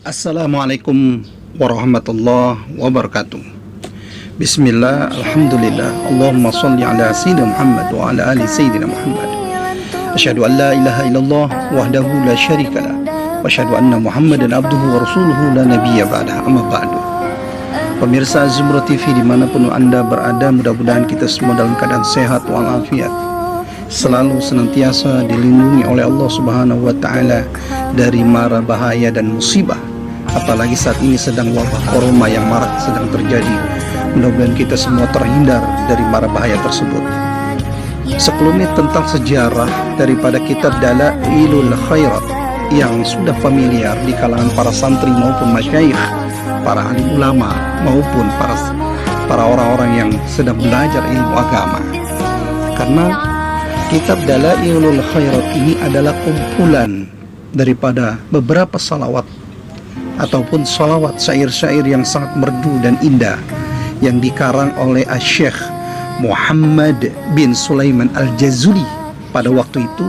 Assalamualaikum warahmatullahi wabarakatuh. Bismillah, alhamdulillah, Allahumma salli ala Sayyidina Muhammad wa ala ali Sayyidina Muhammad. Asyhadu an la ilaha illallah wahdahu la syarikalah wa asyhadu anna Muhammadan abduhu wa rasuluhu la nabiyya ba'dah, amma ba'du. Pemirsa Zumrah TV dimanapun Anda berada, mudah-mudahan kita semua dalam keadaan sehat walafiat, selalu senantiasa dilindungi oleh Allah Subhanahu wa Ta'ala dari mara bahaya dan musibah. Apalagi saat ini sedang wabah corona yang marak sedang terjadi. Mudah-mudahan kita semua terhindar dari mara bahaya tersebut. Sekelumit tentang sejarah daripada kitab Dalailul Khairat yang sudah familiar di kalangan para santri maupun masyayikh, para alim ulama maupun para orang-orang yang sedang belajar ilmu agama. Karena kitab Dalailul Khairat ini adalah kumpulan daripada beberapa salawat ataupun salawat syair-syair yang sangat merdu dan indah yang dikarang oleh Syekh Muhammad bin Sulaiman Al-Jazuli pada waktu itu.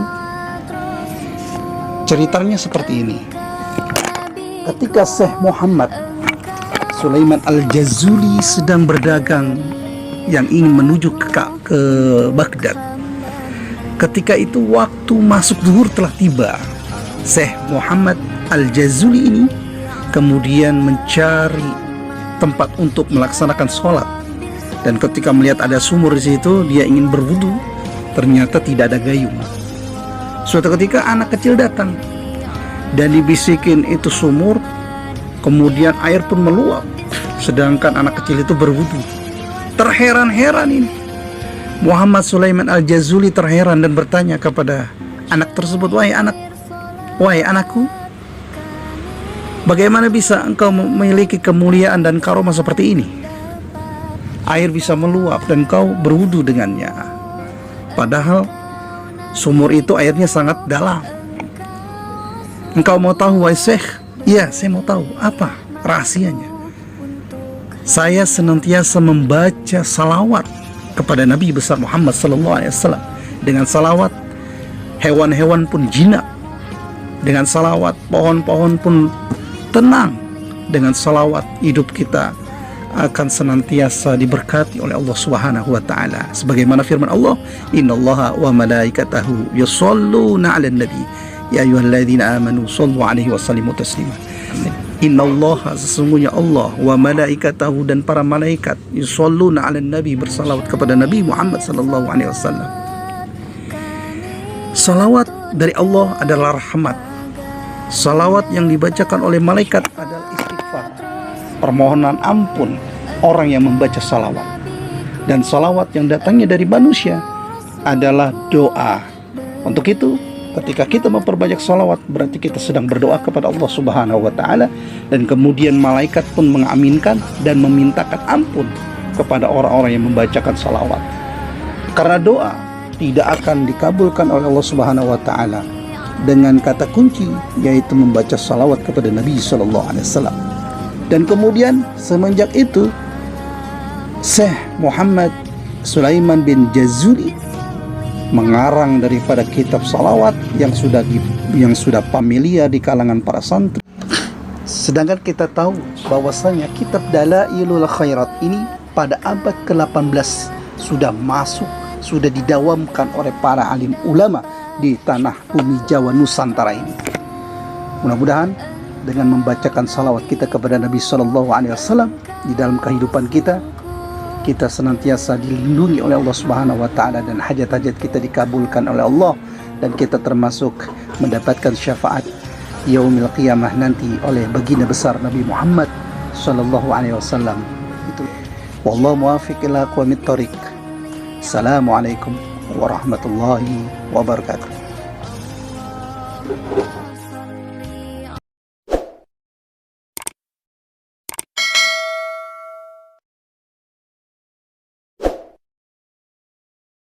Ceritanya seperti ini. Ketika Syekh Muhammad Sulaiman Al-Jazuli sedang berdagang yang ingin menuju ke Baghdad, ketika itu waktu masuk zuhur telah tiba. Syekh Muhammad Al-Jazuli ini kemudian mencari tempat untuk melaksanakan sholat, dan ketika melihat ada sumur di situ, dia ingin berwudu. Ternyata tidak ada gayung. Suatu ketika anak kecil datang dan dibisikin itu sumur, kemudian air pun meluap, sedangkan anak kecil itu berwudu. Terheran-heran ini Muhammad Sulaiman Al-Jazuli, terheran dan bertanya kepada anak tersebut, wahai anakku, bagaimana bisa engkau memiliki kemuliaan dan karomah seperti ini? Air bisa meluap dan kau berwudu dengannya, padahal sumur itu airnya sangat dalam. Engkau mau tahu, wahai Syekh? Iya, saya mau tahu. Apa rahasianya? Saya senantiasa membaca salawat kepada Nabi besar Muhammad SAW. Dengan salawat, hewan-hewan pun jinak. Dengan salawat, pohon-pohon pun tenang. Dengan salawat, hidup kita akan senantiasa diberkati oleh Allah Subhanahu wa Ta'ala. Sebagaimana firman Allah, innallaha wa malaikatahu yusholluna 'alan nabi ya ayyuhalladzina amanu shallu 'alaihi wa sallimu taslima. Innallaha, sesungguhnya Allah, wa malaikatahu, dan para malaikat, yusholluna 'alan nabi, bersalawat kepada Nabi Muhammad sallallahu alaihi wasallam. Salawat dari Allah adalah rahmat. Salawat yang dibacakan oleh malaikat adalah istighfar, permohonan ampun orang yang membaca salawat. Dan salawat yang datangnya dari manusia adalah doa. Untuk itu, ketika kita memperbanyak salawat, berarti kita sedang berdoa kepada Allah Subhanahu wa Ta'ala, dan kemudian malaikat pun mengaminkan dan memintakan ampun kepada orang-orang yang membacakan salawat. Karena doa tidak akan dikabulkan oleh Allah Subhanahu wa Ta'ala dengan kata kunci, yaitu membaca salawat kepada Nabi Sallallahu Alaihi Wasallam. Dan kemudian semenjak itu, Syekh Muhammad Sulaiman bin Jazuli mengarang daripada kitab salawat yang sudah familiar di kalangan para santri. Sedangkan kita tahu bahwasanya kitab Dalailul Khairat ini pada abad ke-18 sudah masuk, sudah didawamkan oleh para alim ulama di tanah bumi Jawa Nusantara ini. Mudah-mudahan dengan membacakan salawat kita kepada Nabi Sallallahu Alaihi Wasallam di dalam kehidupan kita, kita senantiasa dilindungi oleh Allah Subhanahu Wa Taala, dan hajat-hajat kita dikabulkan oleh Allah, dan kita termasuk mendapatkan syafaat yaumil qiyamah nanti oleh baginda besar Nabi Muhammad Sallallahu Alaihi Wasallam. Itu. Wallahu muwaffiq ila aqwamit thoriq. Assalamualaikum warahmatullahi wabarakatuh.